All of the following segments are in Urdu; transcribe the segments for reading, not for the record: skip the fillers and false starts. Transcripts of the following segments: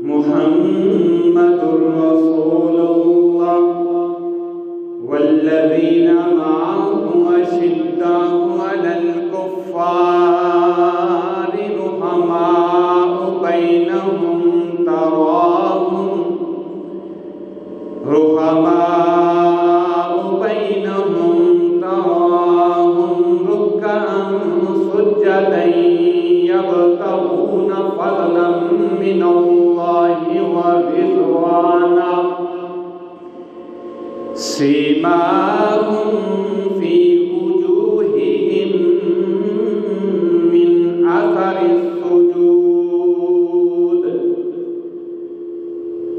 محمد رسول الله والذين معه أشداء على الكفار رحماء بينهم تراهم ركعا سجدا يبتغون فضلا من الله ورضوانا سيماهم في وجوههم من أثر السجود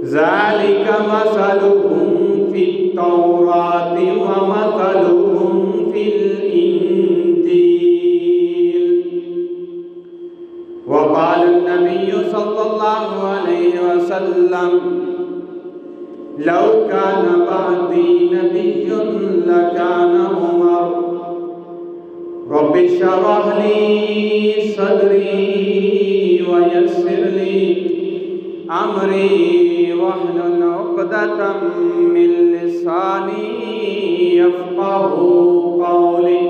ذلك مثلهم في التوراة ومثلهم في الإنجيل وقال النبي صلى الله عليه وسلم لو كان بعدي نبي لكان عمر رب اشرح لي صدري ويسر لي أمري واحلل عقدة من لساني يفقهوا قولي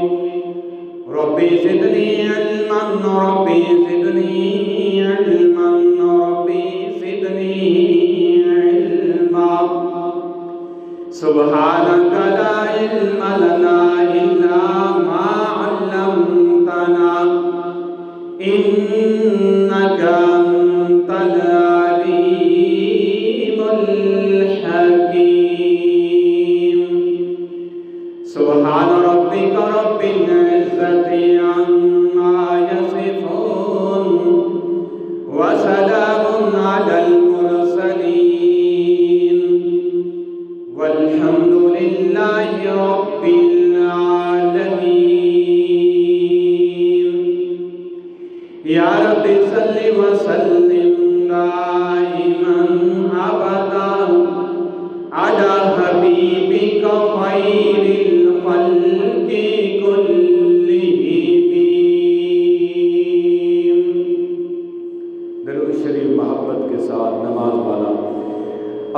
ربي زدني علما ربي زدني علما ربي زدني علما سبحانك لا علم لنا إلا ما علمتنا إنك أنت العليم الحكيم سبحان ربك رب العزة عما يصفون وسلام على المرسلين والحمد لله رب العالمين يا رب صل وسلم دائما أبدا على حبيبك خير الخلق كلهم درود شریف محبت کے ساتھ نماز والا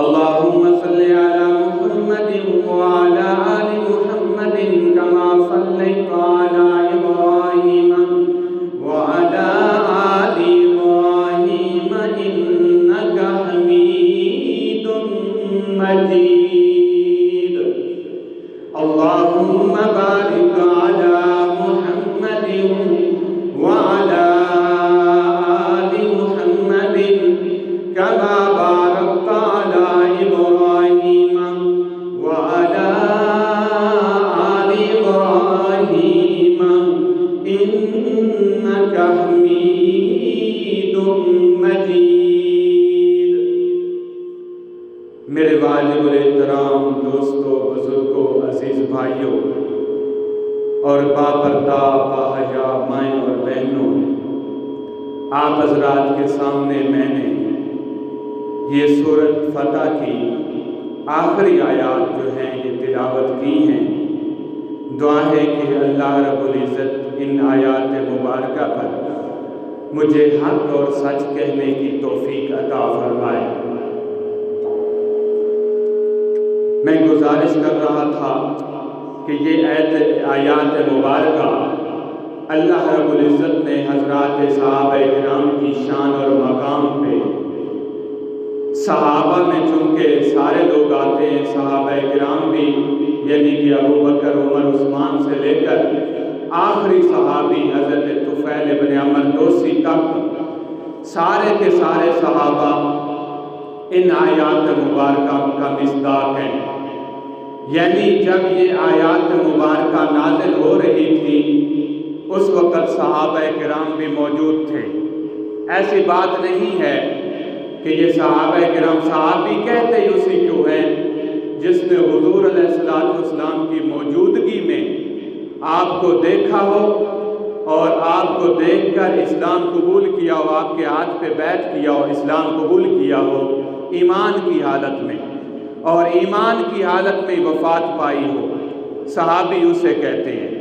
اللهم صل على محمد وعلى آل محمد كما صليت على إبراهيم وعلى آل إبراهيم إنك حميد مجيد اللهم بارك على محمد وعلى آل محمد كما باركت على إبراهيم وعلى آل إبراهيم إنك حميد مجيد میرے واجب الاحترام دوستوں بزرگوں عزیز بھائیوں اور باپردہ باحیا مائیں اور بہنوں آپ حضرات کے سامنے میں نے یہ سورۃ فتح کی آخری آیات جو ہیں یہ تلاوت کی ہیں دعا ہے کہ اللہ رب العزت ان آیات مبارکہ پر مجھے حق اور سچ کہنے کی توفیق عطا فرمائے میں گزارش کر رہا تھا کہ یہ آیات مبارکہ اللہ رب العزت نے حضرات صحابہ کرام کی شان اور مقام پہ صحابہ میں چونکہ سارے لوگ آتے ہیں صحابہ کرام بھی یعنی کہ ابوبکر عمر عثمان سے لے کر آخری صحابی حضرت طفیل ابن عمر دوسی تک سارے کے سارے صحابہ ان آیات مبارکہ کا مصداق ہیں یعنی جب یہ آیات مبارکہ نازل ہو رہی تھی اس وقت صحابہ کرام بھی موجود تھے ایسی بات نہیں ہے کہ یہ صحابہ کرام صحابی کہتے ہی اسی کیوں ہیں جس نے حضور علیہ السلام کی موجودگی میں آپ کو دیکھا ہو اور آپ کو دیکھ کر اسلام قبول کیا ہو آپ کے ہاتھ پہ بیعت کیا ہو اسلام قبول کیا ہو ایمان کی حالت میں اور ایمان کی حالت میں وفات پائی ہو صحابی اسے کہتے ہیں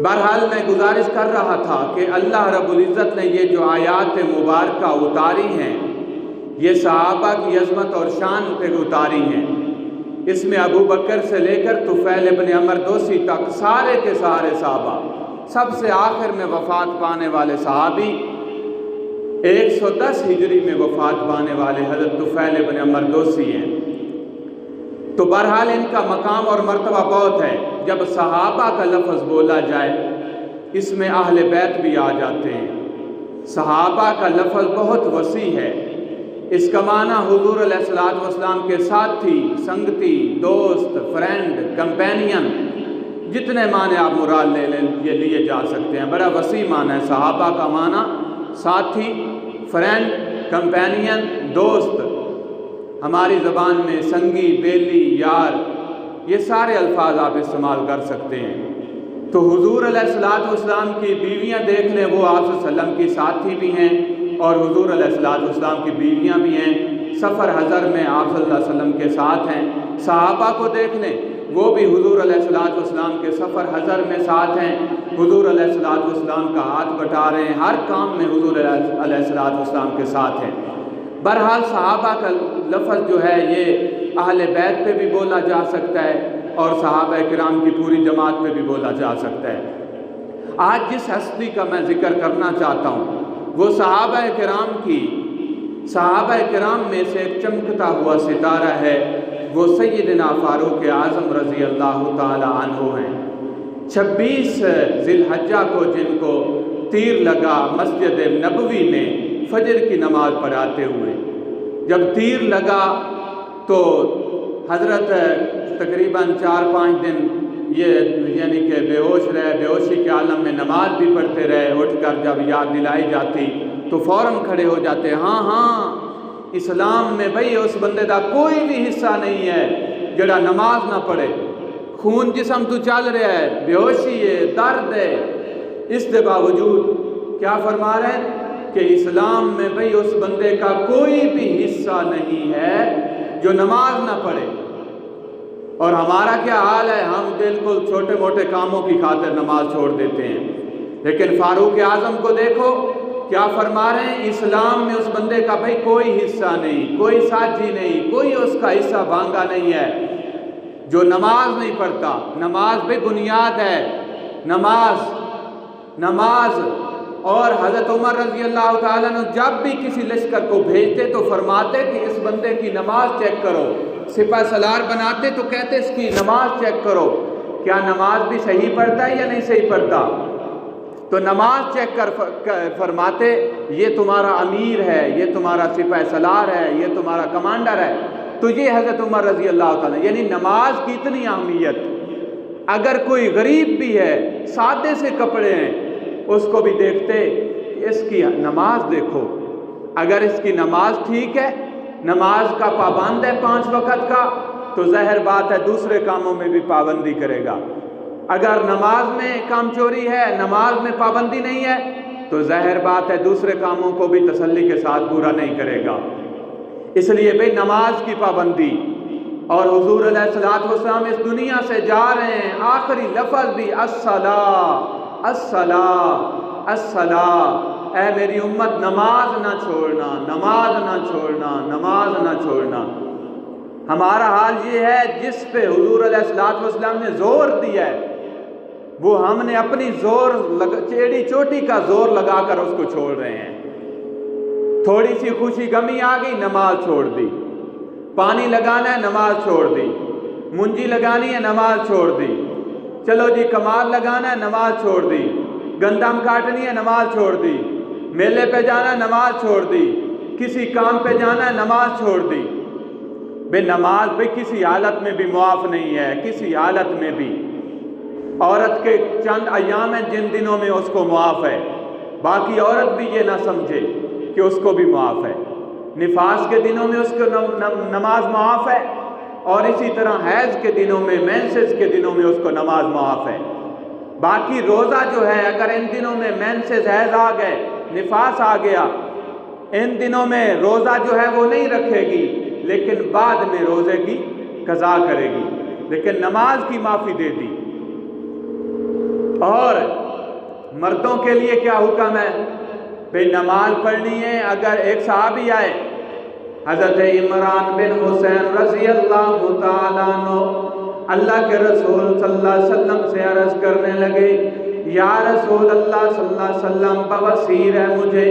بہرحال میں گزارش کر رہا تھا کہ اللہ رب العزت نے یہ جو آیات مبارکہ اتاری ہیں یہ صحابہ کی عظمت اور شان پہ اتاری ہیں۔ اس میں ابو بکر سے لے کر طفیل ابن عمر دوسی تک سارے کے سارے صحابہ، سب سے آخر میں وفات پانے والے صحابی 110 ہجری میں وفات پانے والے حضرت طفیل ابن عمر دوسی ہیں۔ تو بہرحال ان کا مقام اور مرتبہ بہت ہے۔ جب صحابہ کا لفظ بولا جائے اس میں اہل بیت بھی آ جاتے ہیں۔ صحابہ کا لفظ بہت وسیع ہے۔ اس کا معنی حضور علیہ الصلوۃ والسلام کے ساتھی، سنگتی، دوست، فرینڈ، کمپینین، جتنے معنی آپ مراد یہ لیے جا سکتے ہیں، بڑا وسیع معنی ہے۔ صحابہ کا معنی ساتھی، فرینڈ، کمپینین، دوست، ہماری زبان میں سنگی، بیلی، یار، یہ سارے الفاظ آپ استعمال کر سکتے ہیں۔ تو حضور علیہ الصلوۃ والسلام کی بیویاں دیکھ لیں، وہ آپ صلی اللہ علیہ وسلم کی ساتھی بھی ہیں اور حضور علیہ الصلوۃ والسلام کی بیویاں بھی ہیں۔ سفر حضر میں آپ صلی اللہ علیہ وسلم کے ساتھ ہیں۔ صحابہ کو دیکھ لیں، وہ بھی حضور علیہ الصلوۃ والسلام کے سفر حضر میں ساتھ ہیں، حضور علیہ الصلوۃ والسلام کا ہاتھ بٹا رہے ہیں، ہر کام میں حضور علیہ الصلوۃ والسلام کے ساتھ ہیں۔ بہرحال صحابہ کا لفظ جو ہے یہ اہل بیت پہ بھی بولا جا سکتا ہے اور صحابہ کرام کی پوری جماعت پہ بھی بولا جا سکتا ہے۔ آج جس ہستی کا میں ذکر کرنا چاہتا ہوں وہ صحابہ کرام میں سے ایک چمکتا ہوا ستارہ ہے، وہ سیدنا فاروق اعظم رضی اللہ تعالی عنہ ہیں۔ 26 ذی الحجہ کو جن کو تیر لگا مسجد نبوی میں فجر کی نماز پڑھاتے ہوئے، جب تیر لگا تو حضرت تقریباً 4-5 دن یعنی کہ بے ہوش رہے، بے ہوشی کے عالم میں نماز بھی پڑھتے رہے۔ اٹھ کر جب یاد دلائی جاتی تو فوراً کھڑے ہو جاتے، ہاں اسلام میں بھئی اس بندے دا کوئی بھی حصہ نہیں ہے جڑا نماز نہ پڑھے۔ خون جسم تو چل رہا ہے، بے ہوشی ہے، درد ہے، اس کے باوجود کیا فرما رہے ہیں کہ اسلام میں بھئی اس بندے کا کوئی بھی حصہ نہیں ہے جو نماز نہ پڑھے۔ اور ہمارا کیا حال ہے، ہم بالکل چھوٹے موٹے کاموں کی خاطر نماز چھوڑ دیتے ہیں، لیکن فاروق اعظم کو دیکھو کیا فرما رہے ہیں، اسلام میں اس بندے کا بھئی کوئی حصہ نہیں، کوئی ساتھی نہیں، کوئی اس کا حصہ بھانگا نہیں ہے جو نماز نہیں پڑھتا۔ نماز بھی بنیاد ہے، نماز۔ اور حضرت عمر رضی اللہ تعالیٰ عنہ جب بھی کسی لشکر کو بھیجتے تو فرماتے کہ اس بندے کی نماز چیک کرو، سپہ سالار بناتے تو کہتے اس کی نماز چیک کرو، کیا نماز بھی صحیح پڑھتا ہے یا نہیں صحیح پڑھتا۔ تو نماز چیک کر فرماتے یہ تمہارا امیر ہے، یہ تمہارا سپہ سالار ہے، یہ تمہارا کمانڈر ہے۔ تو یہ حضرت عمر رضی اللہ تعالیٰ، یعنی نماز کی اتنی اہمیت۔ اگر کوئی غریب بھی ہے، سادے سے کپڑے ہیں، اس کو بھی دیکھتے اس کی نماز دیکھو، اگر اس کی نماز ٹھیک ہے، نماز کا پابند ہے 5 وقت کا، تو ظاہر بات ہے دوسرے کاموں میں بھی پابندی کرے گا۔ اگر نماز میں کام چوری ہے، نماز میں پابندی نہیں ہے، تو ظاہر بات ہے دوسرے کاموں کو بھی تسلی کے ساتھ پورا نہیں کرے گا۔ اس لیے بھئی نماز کی پابندی، اور حضور علیہ الصلوۃ والسلام اس دنیا سے جا رہے ہیں، آخری لفظ بھی الصلاۃ الصلاۃ الصلاۃ، اے میری امت نماز نہ چھوڑنا، نماز نہ چھوڑنا، نماز نہ چھوڑنا۔ ہمارا حال یہ ہے جس پہ حضور علیہ الصلوۃ والسلام نے زور دیا ہے وہ ہم نے اپنی چیڑی چوٹی کا زور لگا کر اس کو چھوڑ رہے ہیں۔ تھوڑی سی خوشی غمی آ گئی، نماز چھوڑ دی، پانی لگانا ہے نماز چھوڑ دی، منجی لگانی ہے نماز چھوڑ دی، چلو جی کمال لگانا ہے نماز چھوڑ دی، گندم کاٹنی ہے نماز چھوڑ دی، میلے پہ جانا ہے نماز چھوڑ دی، کسی کام پہ جانا ہے نماز چھوڑ دی۔ بے نماز بھی کسی حالت میں بھی معاف نہیں ہے، کسی حالت میں بھی۔ عورت کے چند ایام ہیں جن دنوں میں اس کو معاف ہے، باقی عورت بھی یہ نہ سمجھے کہ اس کو بھی معاف ہے۔ نفاس کے دنوں میں اس کو نماز معاف ہے، اور اسی طرح حیض کے دنوں میں، مینسز کے دنوں میں اس کو نماز معاف ہے۔ باقی روزہ جو ہے اگر ان دنوں میں مینسز حیض آ گئے، نفاس آ گیا، ان دنوں میں روزہ جو ہے وہ نہیں رکھے گی، لیکن بعد میں روزے کی قضا کرے گی، لیکن نماز کی معافی دے دی۔ اور مردوں کے لیے کیا حکم ہے؟ بھئی نماز پڑھنی ہے۔ اگر ایک صحابی آئے حضرت عمران بن حسین رضی اللہ تعالیٰ عنہ اللہ کے رسول صلی اللہ علیہ وسلم سے عرض کرنے لگے، یا رسول اللہ صلی اللہ علیہ وسلم بواسیر ہے مجھے،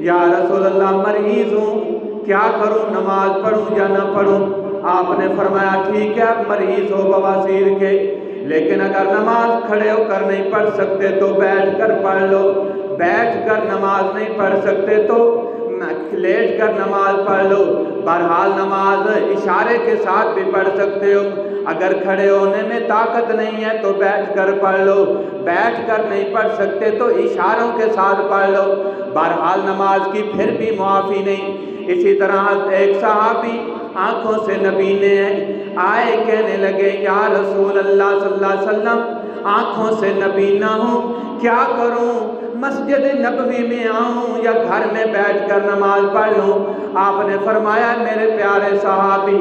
یا رسول اللہ مریض ہوں، کیا کروں، نماز پڑھوں یا نہ پڑھوں؟ آپ نے فرمایا ٹھیک ہے، آپ مریض ہو بواسیر کے، لیکن اگر نماز کھڑے ہو کر نہیں پڑھ سکتے تو بیٹھ کر پڑھ لو، بیٹھ کر نماز نہیں پڑھ سکتے تو لیٹ کر نماز پڑھ لو۔ بہرحال نماز اشارے کے ساتھ بھی پڑھ سکتے ہو، اگر کھڑے ہونے میں طاقت نہیں ہے تو بیٹھ کر پڑھ لو، بیٹھ کر نہیں پڑھ سکتے تو اشاروں کے ساتھ پڑھ لو، بہرحال نماز کی پھر بھی معافی نہیں۔ اسی طرح ایک صحابی آنکھوں سے نبی نے آئے، کہنے لگے یا رسول اللہ صلی اللہ علیہ وسلم آنکھوں سے نبی نہ ہوں، کیا کروں، مسجد نبوی میں آؤں یا گھر میں بیٹھ کر نماز پڑھ لوں؟ آپ نے فرمایا میرے پیارے صحابی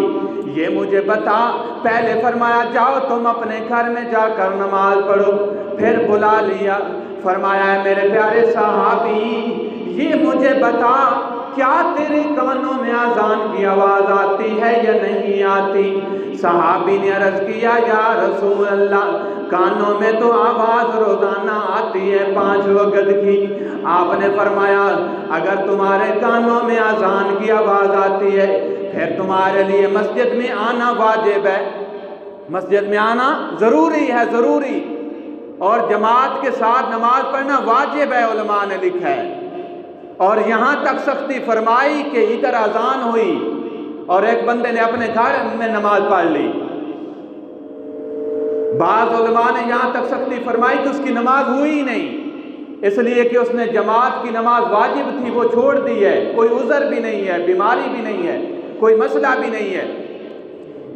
یہ مجھے بتا، پہلے فرمایا جاؤ تم اپنے گھر میں جا کر نماز پڑھو، پھر بلا لیا، فرمایا میرے پیارے صحابی یہ مجھے بتا کیا تیرے کانوں میں اذان کی آواز آتی ہے یا نہیں آتی؟ صحابی نے عرض کیا یا رسول اللہ کانوں میں تو آواز روزانہ آتی ہے 5 وقت کی۔ آپ نے فرمایا اگر تمہارے کانوں میں اذان کی آواز آتی ہے پھر تمہارے لیے مسجد میں آنا واجب ہے، مسجد میں آنا ضروری ہے، ضروری، اور جماعت کے ساتھ نماز پڑھنا واجب ہے، علماء نے لکھا ہے۔ اور یہاں تک سختی فرمائی کہ ادھر اذان ہوئی اور ایک بندے نے اپنے گھر میں نماز پڑھ لی، بعض علماء نے یہاں تک سختی فرمائی کہ اس کی نماز ہوئی ہی نہیں، اس لیے کہ اس نے جماعت کی نماز واجب تھی وہ چھوڑ دی ہے، کوئی عذر بھی نہیں ہے، بیماری بھی نہیں ہے، کوئی مسئلہ بھی نہیں ہے،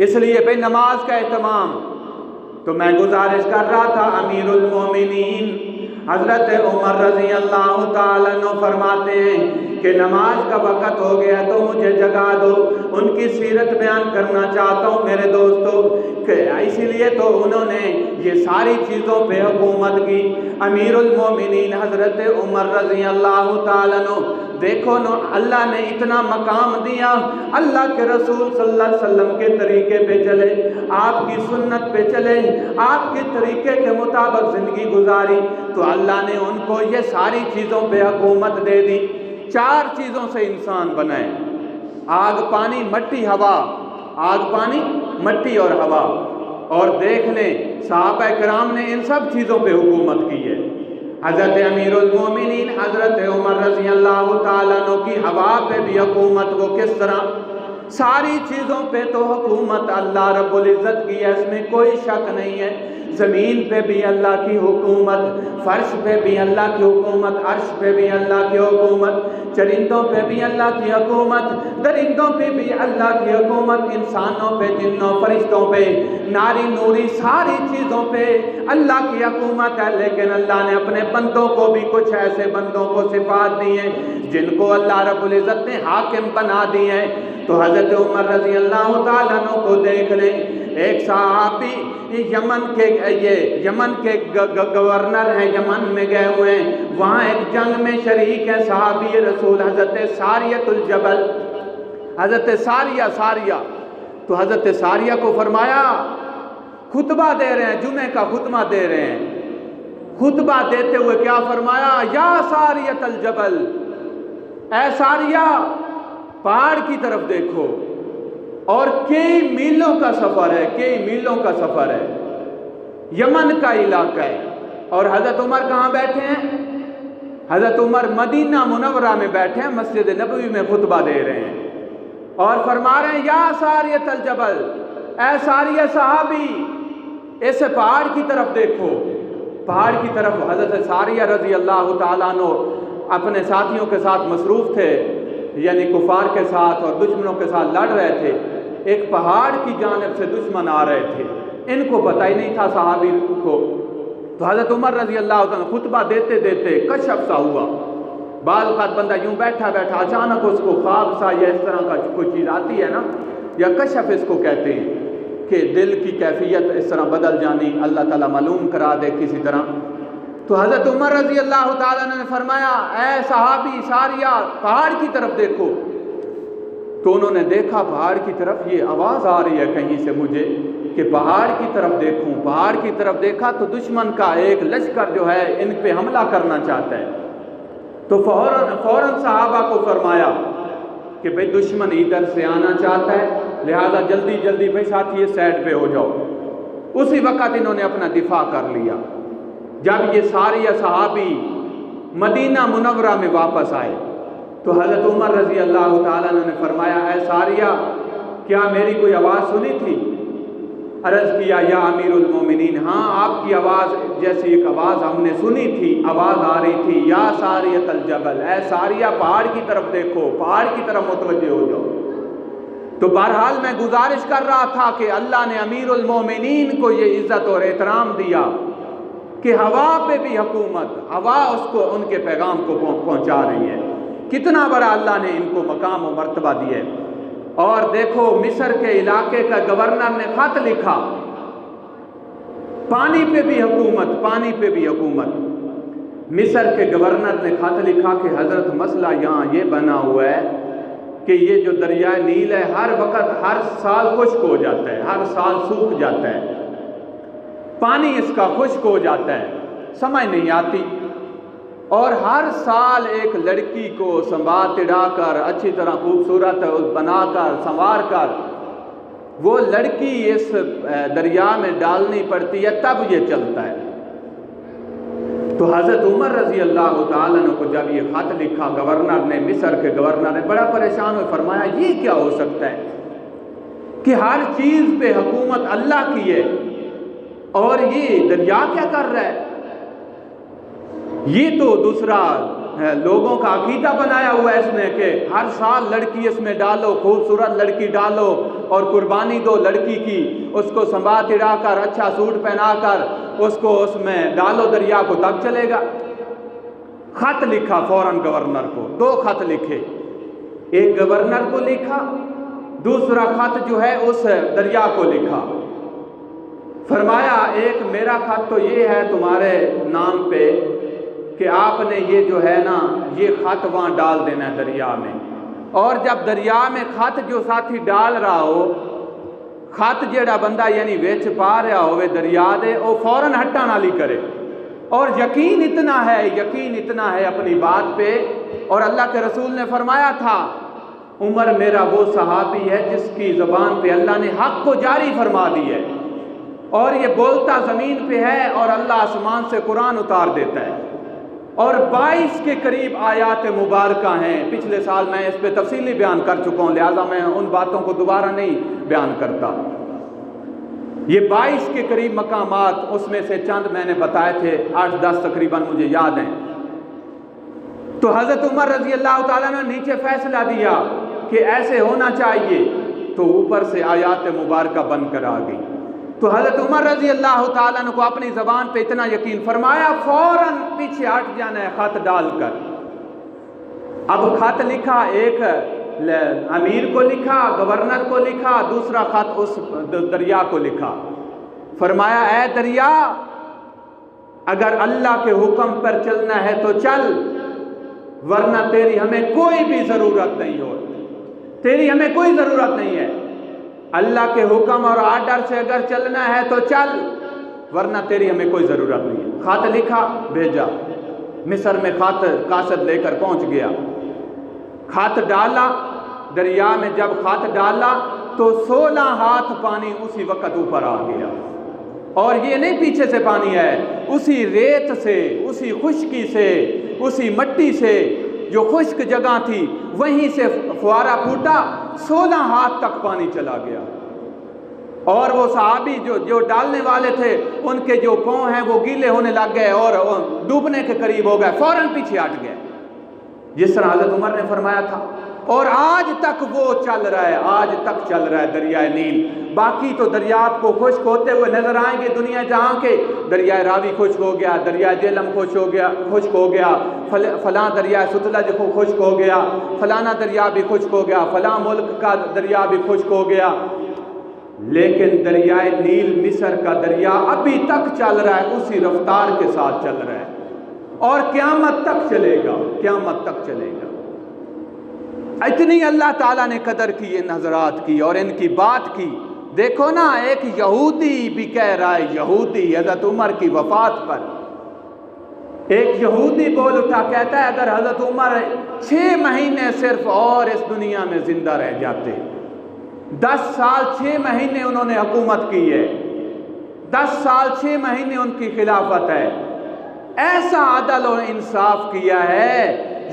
اس لیے بھئی نماز کا اہتمام۔ تو میں گزارش کر رہا تھا، امیر المومنین حضرت عمر رضی اللہ تعالیٰ عنہ فرماتے ہیں کہ نماز کا وقت ہو گیا تو مجھے جگا دو۔ ان کی سیرت بیان کرنا چاہتا ہوں میرے دوستو، کہ اسی لیے تو انہوں نے یہ ساری چیزوں پہ حکومت کی۔ امیر المومنین حضرت عمر رضی اللہ تعالیٰ عنہ، دیکھو نا اللہ نے اتنا مقام دیا، اللہ کے رسول صلی اللہ علیہ وسلم کے طریقے پہ چلے، آپ کی سنت پہ چلے، آپ کے طریقے کے مطابق زندگی گزاری، تو اللہ نے ان کو یہ ساری چیزوں پہ حکومت دے دی۔ 4 چیزوں سے انسان بنائے، آگ پانی مٹی ہوا، آگ پانی مٹی اور ہوا، اور دیکھ لیں صحابہ کرام نے ان سب چیزوں پہ حکومت کی ہے۔ حضرت امیر المومنین حضرت عمر رضی اللہ تعالیٰ عنہ کی ہوا پہ بھی حکومت، وہ کس طرح؟ ساری چیزوں پہ تو حکومت اللہ رب العزت کی ہے، اس میں کوئی شک نہیں ہے۔ زمین پہ بھی اللہ کی حکومت، فرش پہ بھی اللہ کی حکومت، عرش پہ بھی اللہ کی حکومت، چرندوں پہ بھی اللہ کی حکومت، درندوں پہ بھی اللہ کی حکومت، انسانوں پہ، جنوں، فرشتوں پہ، ناری نوری ساری چیزوں پہ اللہ کی حکومت ہے۔ لیکن اللہ نے اپنے بندوں کو بھی کچھ ایسے بندوں کو صفات دی ہیں جن کو اللہ رب العزت نے حاکم بنا دی ہیں۔ تو حضرت عمر رضی اللہ تعالیٰ عنہ کو دیکھ لیں، ایک صحابی یمن کے گورنر ہیں، یمن میں گئے ہوئے ہیں، وہاں ایک جنگ میں شریک ہے صحابی رسول حضرت ساریۃ الجبل، حضرت ساریہ، تو حضرت ساریہ کو فرمایا، خطبہ دے رہے ہیں، جمعہ کا خطبہ دے رہے ہیں، خطبہ دیتے ہوئے کیا فرمایا؟ یا ساریۃ الجبل، اے ساریہ پہاڑ کی طرف دیکھو، اور کئی میلوں کا سفر ہے، کئی میلوں کا سفر ہے، یمن کا علاقہ ہے، اور حضرت عمر کہاں بیٹھے ہیں؟ حضرت عمر مدینہ منورہ میں بیٹھے ہیں، مسجد نبوی میں خطبہ دے رہے ہیں، اور فرما رہے ہیں یا ساریۃ الجبل، اے ساریہ صحابی اس پہاڑ کی طرف دیکھو، پہاڑ کی طرف۔ حضرت ساریہ رضی اللہ تعالیٰ عنہ اپنے ساتھیوں کے ساتھ مصروف تھے، یعنی کفار کے ساتھ اور دشمنوں کے ساتھ لڑ رہے تھے، ایک پہاڑ کی جانب سے دشمن آ رہے تھے، ان کو پتہ ہی نہیں تھا صحابی کو۔ تو حضرت عمر رضی اللہ عنہ خطبہ دیتے دیتے کشف سا ہوا، بعض اوقات بندہ یوں بیٹھا بیٹھا اچانک اس کو خواب سا یا اس طرح کا کوئی چیز آتی ہے نا، یا کشف اس کو کہتے ہیں کہ دل کی کیفیت اس طرح بدل جانی، اللہ تعالیٰ معلوم کرا دے کسی طرح۔ تو حضرت عمر رضی اللہ تعالیٰ عنہ نے فرمایا اے صحابی ساریہ پہاڑ کی طرف دیکھو. تو انہوں نے دیکھا پہاڑ کی طرف، یہ آواز آ رہی ہے کہیں سے مجھے کہ پہاڑ کی طرف دیکھوں. پہاڑ کی طرف دیکھا تو دشمن کا ایک لشکر جو ہے ان پہ حملہ کرنا چاہتا ہے. تو فوراً صحابہ کو فرمایا کہ بھئی دشمن ادھر سے آنا چاہتا ہے، لہذا جلدی جلدی بھئی ساتھی سائڈ پہ ہو جاؤ. اسی وقت انہوں نے اپنا دفاع کر لیا. جب یہ سارے صحابی مدینہ منورہ میں واپس آئے تو حضرت عمر رضی اللہ تعالیٰ عنہ نے فرمایا اے ساریہ کیا میری کوئی آواز سنی تھی؟ عرض کیا یا امیر المومنین ہاں آپ کی آواز جیسی ایک آواز ہم نے سنی تھی، آواز آ رہی تھی یا ساریۃ الجبل، اے ساریہ پہاڑ کی طرف دیکھو، پہاڑ کی طرف متوجہ ہو جاؤ. تو بہرحال میں گزارش کر رہا تھا کہ اللہ نے امیر المومنین کو یہ عزت اور احترام دیا کہ ہوا پہ بھی حکومت، ہوا اس کو ان کے پیغام کو پہنچا رہی ہے. کتنا بڑا اللہ نے ان کو مقام و مرتبہ دیا ہے. اور دیکھو مصر کے علاقے کا گورنر نے خط لکھا، پانی پہ بھی حکومت، پانی پہ بھی حکومت. مصر کے گورنر نے خط لکھا کہ حضرت مسئلہ یہاں یہ بنا ہوا ہے کہ یہ جو دریائے نیل ہے ہر وقت ہر سال خشک ہو جاتا ہے، ہر سال سوکھ جاتا ہے، پانی اس کا خشک ہو جاتا ہے، سمجھ نہیں آتی. اور ہر سال ایک لڑکی کو سنبھال تڑا کر اچھی طرح خوبصورت بنا کر سنوار کر وہ لڑکی اس دریا میں ڈالنی پڑتی ہے، تب یہ چلتا ہے. تو حضرت عمر رضی اللہ تعالیٰ عنہ کو جب یہ خط لکھا گورنر نے، مصر کے گورنر نے، بڑا پریشان ہوئے. فرمایا یہ کیا ہو سکتا ہے کہ ہر چیز پہ حکومت اللہ کی ہے اور یہ دریا کیا کر رہا ہے؟ یہ تو دوسرا لوگوں کا عقیدہ بنایا ہوا ہے اس نے کہ ہر سال لڑکی اس میں ڈالو، خوبصورت لڑکی ڈالو اور قربانی دو لڑکی کی، اس کو سنبھال تڑا کر اچھا سوٹ پہنا کر اس کو اس میں ڈالو دریا کو، تب چلے گا. خط لکھا فوراً گورنر کو، 2 خط لکھے، ایک گورنر کو لکھا، دوسرا خط جو ہے اس دریا کو لکھا. فرمایا ایک میرا خط تو یہ ہے تمہارے نام پہ کہ آپ نے یہ جو ہے نا یہ خط وہاں ڈال دینا ہے دریا میں، اور جب دریا میں خط جو ساتھی ڈال رہا ہو، خط جیڑا بندہ یعنی ویچ پا رہا ہوئے دریا دے، وہ فوراً ہٹا نالی کرے. اور یقین اتنا ہے اپنی بات پہ. اور اللہ کے رسول نے فرمایا تھا عمر میرا وہ صحابی ہے جس کی زبان پہ اللہ نے حق کو جاری فرما دی ہے، اور یہ بولتا زمین پہ ہے اور اللہ آسمان سے قرآن اتار دیتا ہے. اور 22 کے قریب آیات مبارکہ ہیں. پچھلے سال میں اس پہ تفصیلی بیان کر چکا ہوں، لہذا میں ان باتوں کو دوبارہ نہیں بیان کرتا. یہ 22 کے قریب مقامات، اس میں سے چند میں نے بتائے تھے، 8-10 تقریباً مجھے یاد ہیں. تو حضرت عمر رضی اللہ تعالیٰ نے نیچے فیصلہ دیا کہ ایسے ہونا چاہیے، تو اوپر سے آیات مبارکہ بن کر آ گئی. تو حضرت عمر رضی اللہ تعالیٰ عنہ کو اپنی زبان پہ اتنا یقین، فرمایا فوراً پیچھے ہٹ جانا ہے خط ڈال کر. اب خط لکھا، ایک امیر کو لکھا، گورنر کو لکھا، دوسرا خط اس دریا کو لکھا. فرمایا اے دریا اگر اللہ کے حکم پر چلنا ہے تو چل، ورنہ تیری ہمیں کوئی بھی ضرورت نہیں ہو، تیری ہمیں کوئی ضرورت نہیں ہے. اللہ کے حکم اور آرڈر سے اگر چلنا ہے تو چل، ورنہ تیری ہمیں کوئی ضرورت نہیں ہے. خط لکھا، بھیجا. مصر میں خط قاصد لے کر پہنچ گیا. خط ڈالا دریا میں، جب خط ڈالا تو 16 ہاتھ پانی اسی وقت اوپر آ گیا. اور یہ نہیں پیچھے سے پانی ہے، اسی ریت سے، اسی خشکی سے، اسی مٹی سے جو خشک جگہ تھی وہیں سے فوارہ پھوٹا، 16 ہاتھ تک پانی چلا گیا. اور وہ صحابی جو ڈالنے والے تھے ان کے جو پاؤں ہیں وہ گیلے ہونے لگ گئے اور ڈوبنے کے قریب ہو گئے، فوراً پیچھے ہٹ گئے جس طرح حضرت عمر نے فرمایا تھا. اور آج تک وہ چل رہا ہے، آج تک چل رہا ہے دریائے نیل. باقی تو دریا آپ کو خشک ہوتے ہوئے نظر آئیں گے دنیا جہاں کے، دریائے راوی خشک ہو گیا، دریائے جہلم خشک ہو گیا، فلاں دریائے ستلج خشک ہو گیا، فلانا دریا بھی خشک ہو گیا، فلاں ملک کا دریا بھی خشک ہو گیا. لیکن دریائے نیل مصر کا دریا ابھی تک چل رہا ہے، اسی رفتار کے ساتھ چل رہا ہے. اور قیامت تک چلے گا، قیامت تک چلے گا۔ اتنی اللہ تعالیٰ نے قدر کی ان حضرات کی اور ان کی بات کی۔ دیکھو نا، ایک یہودی بھی کہہ رہا ہے، یہودی حضرت عمر کی وفات پر ایک یہودی بول اٹھا، کہتا ہے اگر حضرت عمر 6 مہینے صرف اور اس دنیا میں زندہ رہ جاتے، 10 سال 6 مہینے انہوں نے حکومت کی ہے، 10 سال 6 مہینے ان کی خلافت ہے، ایسا عدل و انصاف کیا ہے،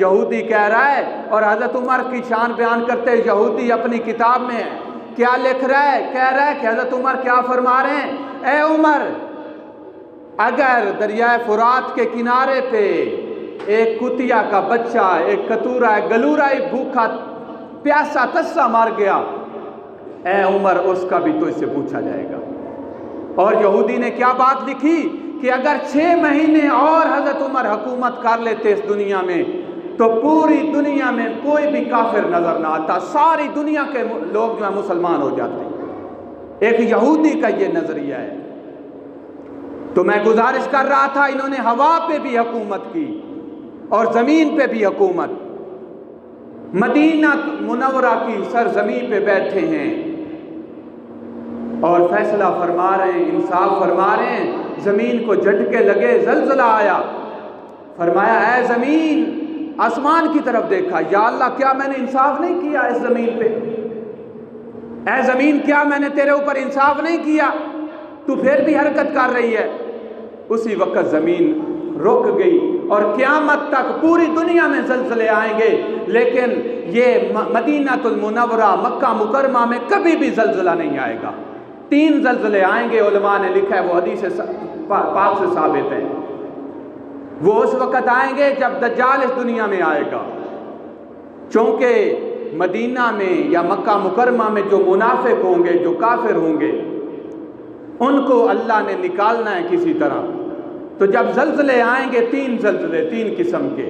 یہودی کہہ رہا ہے۔ اور حضرت عمر کی شان بیان کرتے یہودی اپنی کتاب میں کیا لکھ رہا ہے؟ کہہ رہا ہے کہ حضرت عمر کیا فرما رہے ہیں، اے عمر، اگر دریائے فرات کے کنارے پہ ایک کتیا کا بچہ، ایک کتورا، ایک گلورائی بھوکا پیاسا تسا مار گیا، اے عمر اس کا بھی تو اس سے پوچھا جائے گا۔ اور یہودی نے کیا بات لکھی کہ اگر 6 مہینے اور حضرت عمر حکومت کر لیتے اس دنیا میں تو پوری دنیا میں کوئی بھی کافر نظر نہ آتا، ساری دنیا کے لوگ جو ہیں مسلمان ہو جاتے۔ ایک یہودی کا یہ نظریہ ہے۔ تو میں گزارش کر رہا تھا، انہوں نے ہوا پہ بھی حکومت کی اور زمین پہ بھی حکومت، مدینہ منورہ کی سرزمین پہ بیٹھے ہیں اور فیصلہ فرما رہے ہیں، انصاف فرما رہے ہیں۔ زمین کو جھٹکے لگے، زلزلہ آیا، فرمایا اے زمین، آسمان کی طرف دیکھا، یا اللہ کیا میں نے انصاف نہیں کیا اس زمین پہ؟ اے زمین کیا میں نے تیرے اوپر انصاف نہیں کیا؟ تو پھر بھی حرکت کر رہی ہے۔ اسی وقت زمین رک گئی اور قیامت تک پوری دنیا میں زلزلے آئیں گے، لیکن یہ مدینہ المنورہ مکہ مکرمہ میں کبھی بھی زلزلہ نہیں آئے گا۔ 3 زلزلے آئیں گے، علماء نے لکھا ہے، وہ حدیث پاک سے ثابت ہے۔ وہ اس وقت آئیں گے جب دجال اس دنیا میں آئے گا، چونکہ مدینہ میں یا مکہ مکرمہ میں جو منافق ہوں گے، جو کافر ہوں گے، ان کو اللہ نے نکالنا ہے کسی طرح۔ تو جب زلزلے آئیں گے، 3 زلزلے، 3 قسم کے،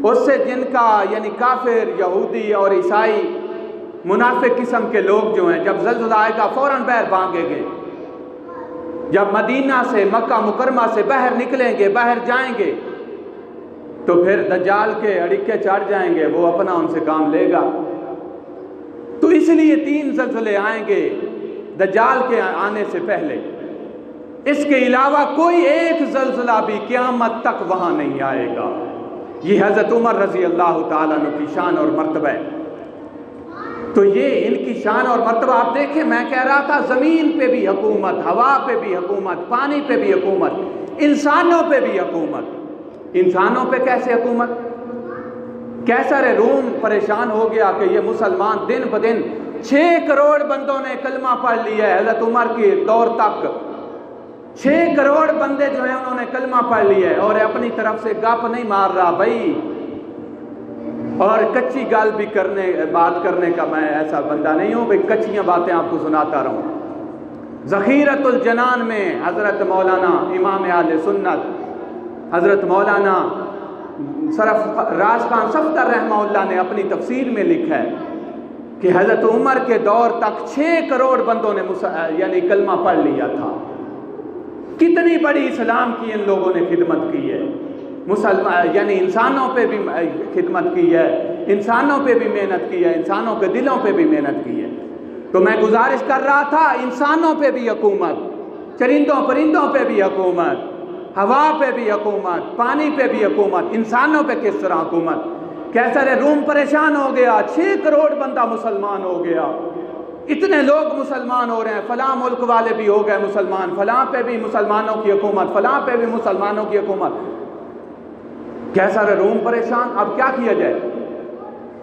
اس سے جن کا یعنی کافر، یہودی اور عیسائی منافق قسم کے لوگ جو ہیں، جب زلزلہ آئے گا فوراً باہر بھاگیں گے۔ جب مدینہ سے مکہ مکرمہ سے باہر نکلیں گے، باہر جائیں گے، تو پھر دجال کے اڑکے چڑھ جائیں گے، وہ اپنا ان سے کام لے گا۔ تو اس لیے 3 زلزلے آئیں گے دجال کے آنے سے پہلے۔ اس کے علاوہ کوئی ایک زلزلہ بھی قیامت تک وہاں نہیں آئے گا۔ یہ حضرت عمر رضی اللہ تعالیٰ عنہ کی شان اور مرتبہ ہے۔ تو یہ ان کی شان اور مرتبہ آپ دیکھیں، میں کہہ رہا تھا زمین پہ بھی حکومت، ہوا پہ بھی حکومت، پانی پہ بھی حکومت، انسانوں پہ بھی حکومت۔ انسانوں پہ کیسے حکومت؟ کیسر روم پریشان ہو گیا کہ یہ مسلمان دن بدن 6 کروڑ بندوں نے کلمہ پڑھ لیا ہے حضرت عمر کے دور تک۔ 6 کروڑ بندے جو ہیں انہوں نے کلمہ پڑھ لیا ہے، اور اپنی طرف سے گپ نہیں مار رہا بھائی، اور کچی گال بھی بات کرنے کا میں ایسا بندہ نہیں ہوں بھائی کچیاں باتیں آپ کو سناتا رہوں۔ ذخیرۃ الجنان میں حضرت مولانا امام اہل سنت حضرت مولانا راز خان صفدر رحمہ اللہ نے اپنی تفسیر میں لکھا ہے کہ حضرت عمر کے دور تک 6 کروڑ بندوں نے یعنی کلمہ پڑھ لیا تھا۔ کتنی بڑی اسلام کی ان لوگوں نے خدمت کی ہے، مسلمان یعنی انسانوں پہ بھی خدمت کی ہے، انسانوں پہ بھی محنت کی ہے، انسانوں کے دلوں پہ بھی محنت کی ہے۔ تو میں گزارش کر رہا تھا، انسانوں پہ بھی حکومت، چرندوں پرندوں پہ بھی حکومت، ہوا پہ بھی حکومت، پانی پہ بھی حکومت، انسانوں پہ کس طرح حکومت؟ کیسر روم پریشان ہو گیا، 6 کروڑ بندہ مسلمان ہو گیا، اتنے لوگ مسلمان ہو رہے ہیں، فلاں ملک والے بھی ہو گئے مسلمان، فلاں پہ بھی مسلمانوں کی حکومت، فلاں پہ بھی مسلمانوں کی حکومت۔ کیسر روم پریشان، اب کیا کیا جائے؟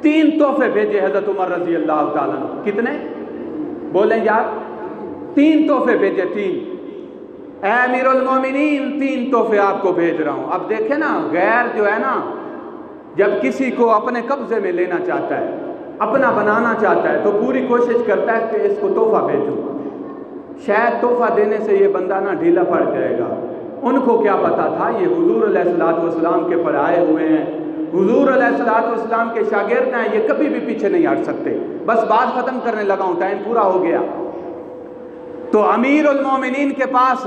3 تحفے بھیجے حضرت عمر رضی اللہ تعالیٰ عنہ۔ کتنے بولیں یار؟ 3 تحفے بھیجے، 3۔ اے امیر المومنین، 3 تحفے آپ کو بھیج رہا ہوں۔ اب دیکھیں نا، غیر جو ہے نا، جب کسی کو اپنے قبضے میں لینا چاہتا ہے، اپنا بنانا چاہتا ہے، تو پوری کوشش کرتا ہے کہ اس کو تحفہ بھیجوں۔ شاید تحفہ دینے سے یہ بندہ نا ڈھیلا پڑ جائے گا۔ ان کو کیا پتا تھا یہ حضور علیہ السلام کے پڑھائے ہوئے ہیں، حضور علیہ السلام کے شاگرد ہیں، یہ کبھی بھی پیچھے نہیں ہٹ سکتے۔ بس بات ختم کرنے لگا ہوں، ٹائم پورا ہو گیا۔ تو امیر المومنین کے پاس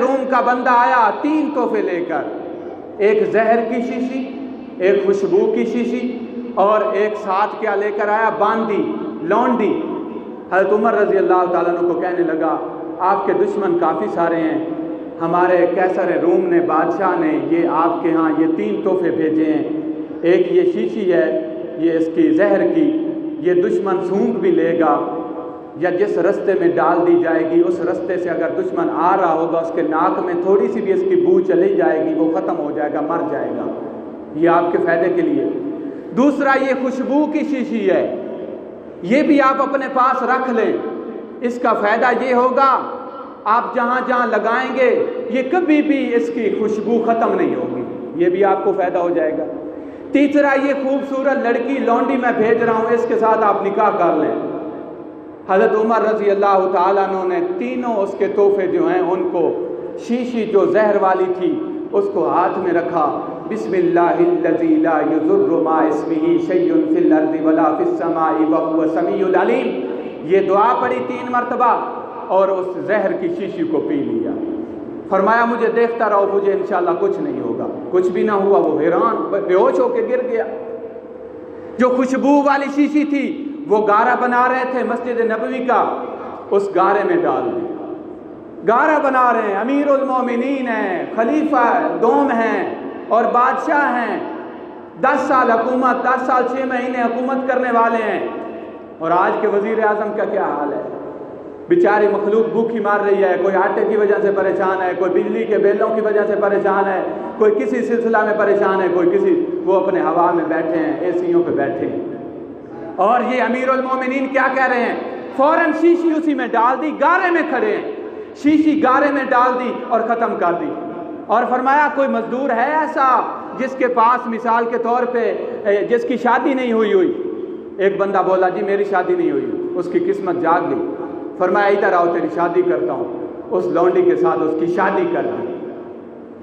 روم کا بندہ آیا 3 تحفے لے کر، ایک زہر کی شیشی، ایک خوشبو کی شیشی، اور ایک ساتھ کیا لے کر آیا؟ باندی، لونڈی۔ حضرت عمر رضی اللہ تعالیٰ عنہ کو کہنے لگا آپ کے دشمن کافی سارے ہیں، ہمارے کیسر روم نے، بادشاہ نے یہ آپ کے ہاں یہ 3 تحفے بھیجے ہیں، ایک یہ شیشی ہے، یہ اس کی زہر کی، یہ دشمن سونگھ بھی لے گا، یا جس رستے میں ڈال دی جائے گی اس رستے سے اگر دشمن آ رہا ہوگا اس کے ناک میں تھوڑی سی بھی اس کی بو چلی جائے گی، وہ ختم ہو جائے گا، مر جائے گا، یہ آپ کے فائدے کے لیے۔ دوسرا یہ خوشبو کی شیشی ہے، یہ بھی آپ اپنے پاس رکھ لیں، اس کا فائدہ یہ ہوگا آپ جہاں جہاں لگائیں گے یہ کبھی بھی اس کی خوشبو ختم نہیں ہوگی، یہ بھی آپ کو فائدہ ہو جائے گا۔ تیسرا یہ خوبصورت لڑکی لونڈی میں بھیج رہا ہوں، اس کے ساتھ آپ نکاح کر لیں۔ حضرت عمر رضی اللہ تعالیٰ عنہ نے تینوں اس کے تحفے جو ہیں ان کو، شیشی جو زہر والی تھی اس کو ہاتھ میں رکھا، بسم اللہ الذی لا یضر مع اسمہ شیء فی الارض ولا فی السماء وهو السمیع العلیم، یہ دعا پڑھی 3 مرتبہ اور اس زہر کی شیشی کو پی لیا۔ فرمایا مجھے دیکھتا رہو، مجھے انشاءاللہ کچھ نہیں ہوگا، کچھ بھی نہ ہوا، وہ حیران بے ہوش ہو کے گر گیا۔ جو خوشبو والی شیشی تھی وہ گارہ بنا رہے تھے مسجد نبوی کا، اس گارے میں ڈال دی، گارہ بنا رہے ہیں، امیر المومنین ہیں، خلیفہ دوم ہیں اور بادشاہ ہیں، 10 سال حکومت، 10 سال 6 مہینے حکومت کرنے والے ہیں، اور آج کے وزیر اعظم کا کیا حال ہے؟ بیچاری مخلوق بھوکی مار رہی ہے، کوئی آٹے کی وجہ سے پریشان ہے، کوئی بجلی کے بیلوں کی وجہ سے پریشان ہے، کوئی کسی سلسلہ میں پریشان ہے، کوئی کسی، وہ اپنے ہوا میں بیٹھے ہیں، اے سیوں پہ بیٹھے ہیں، اور یہ امیر المومنین کیا کہہ رہے ہیں؟ فوراً شیشی اسی میں ڈال دی، گارے میں کھڑے ہیں، شیشی گارے میں ڈال دی اور ختم کر دی، اور فرمایا کوئی مزدور ہے ایسا جس کے پاس مثال کے طور پہ جس کی شادی نہیں ہوئی؟ ایک بندہ بولا جی میری شادی نہیں ہوئی، اس کی قسمت جاگ گئی۔ فرمایا ادھر آؤ تیری شادی کرتا ہوں، اس لونڈی کے ساتھ اس کی شادی کر دی۔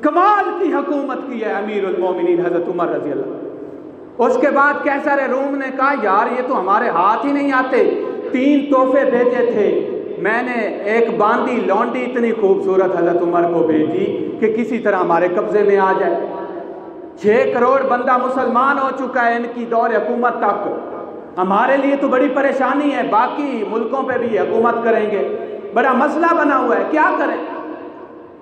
کمال کی حکومت کی ہے امیر المومنین حضرت عمر رضی اللہ۔ اس کے بعد کیسر روم نے کہا یار یہ تو ہمارے ہاتھ ہی نہیں آتے، 3 تحفے بھیجے تھے، میں نے ایک باندی لونڈی اتنی خوبصورت حضرت عمر کو بھیجی کہ کسی طرح ہمارے قبضے میں آ جائے۔ 6 کروڑ بندہ مسلمان ہو چکا ہے ان کی دور حکومت تک، ہمارے لیے تو بڑی پریشانی ہے، باقی ملکوں پہ بھی حکومت کریں گے، بڑا مسئلہ بنا ہوا ہے، کیا کریں؟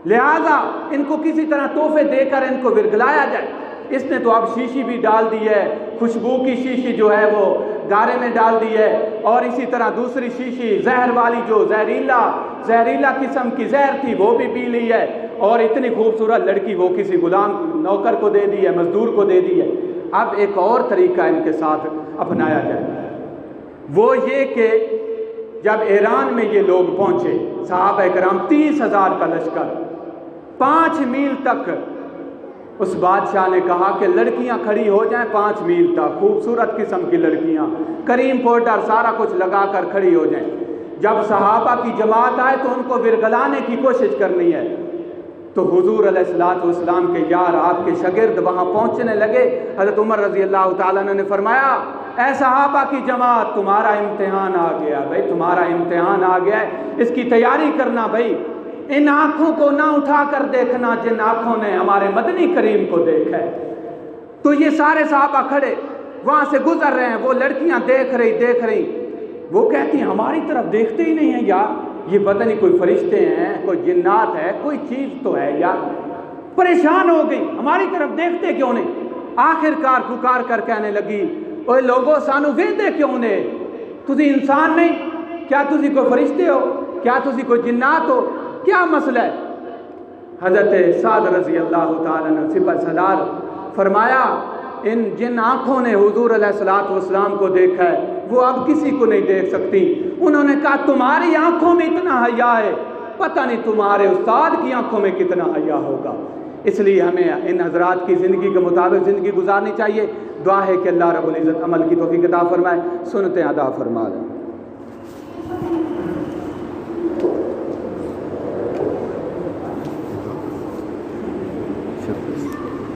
لہٰذا ان کو کسی طرح تحفے دے کر ان کو ورگلایا جائے۔ اس نے تو اب شیشی بھی ڈال دی ہے، خوشبو کی شیشی جو ہے وہ گارے میں ڈال دی ہے، اور اسی طرح دوسری شیشی زہر والی جو زہریلا قسم کی زہر تھی وہ بھی پی لی ہے، اور اتنی خوبصورت لڑکی وہ کسی غلام نوکر کو دے دی ہے، مزدور کو دے دی ہے۔ اب ایک اور طریقہ ان کے ساتھ اپنایا جائے، وہ یہ کہ جب ایران میں یہ لوگ پہنچے صحابہ کرام 30,000 کا لشکر، 5 میل تک اس بادشاہ نے کہا کہ لڑکیاں کھڑی ہو جائیں 5 میل تک، خوبصورت قسم کی لڑکیاں، کریم پاؤڈر سارا کچھ لگا کر کھڑی ہو جائیں۔ جب صحابہ کی جماعت آئے تو ان کو ورگلانے کی کوشش کرنی ہے، تو حضور علیہ السلام کے یار آپ کے شاگرد وہاں پہنچنے لگے۔ حضرت عمر رضی اللہ تعالیٰ عنہ نے فرمایا اے صحابہ کی جماعت تمہارا امتحان آ گیا بھائی، تمہارا امتحان آ گیا ہے، اس کی تیاری کرنا بھائی، ان آنکھوں کو نہ اٹھا کر دیکھنا جن آنکھوں نے ہمارے مدنی کریم کو دیکھا ہے۔ تو یہ سارے صحابہ کھڑے وہاں سے گزر رہے ہیں، وہ لڑکیاں دیکھ رہی، وہ کہتی ہیں ہماری طرف دیکھتے ہی نہیں ہیں یار، یہ پتہ نہیں کوئی فرشتے ہیں، کوئی جنات ہے، کوئی چیز تو ہے یار، پریشان ہو گئی، ہماری طرف دیکھتے کیوں نہیں؟ آخر کار پکار کر کہنے لگی اوے لوگو سانو ویندے کیوں نے؟ تسی انسان نہیں؟ کیا تسی کوئی فرشتے ہو؟ کیا تسی کوئی جنات ہو؟ کیا مسئلہ ہے؟ حضرت سعد رضی اللہ تعالیٰ عنہ سپہ سالار فرمایا ان جن آنکھوں نے حضور علیہ السلام کو دیکھا ہے وہ اب کسی کو نہیں دیکھ سکتی۔ انہوں نے کہا تمہاری آنکھوں میں اتنا حیا ہے، پتہ نہیں تمہارے استاد کی آنکھوں میں کتنا حیا ہوگا۔ اس لیے ہمیں ان حضرات کی زندگی کے مطابق زندگی گزارنی چاہیے۔ دعا ہے کہ اللہ رب العزت عمل کی توفیق عطا فرمائے، سنتیں ادا فرما دیں۔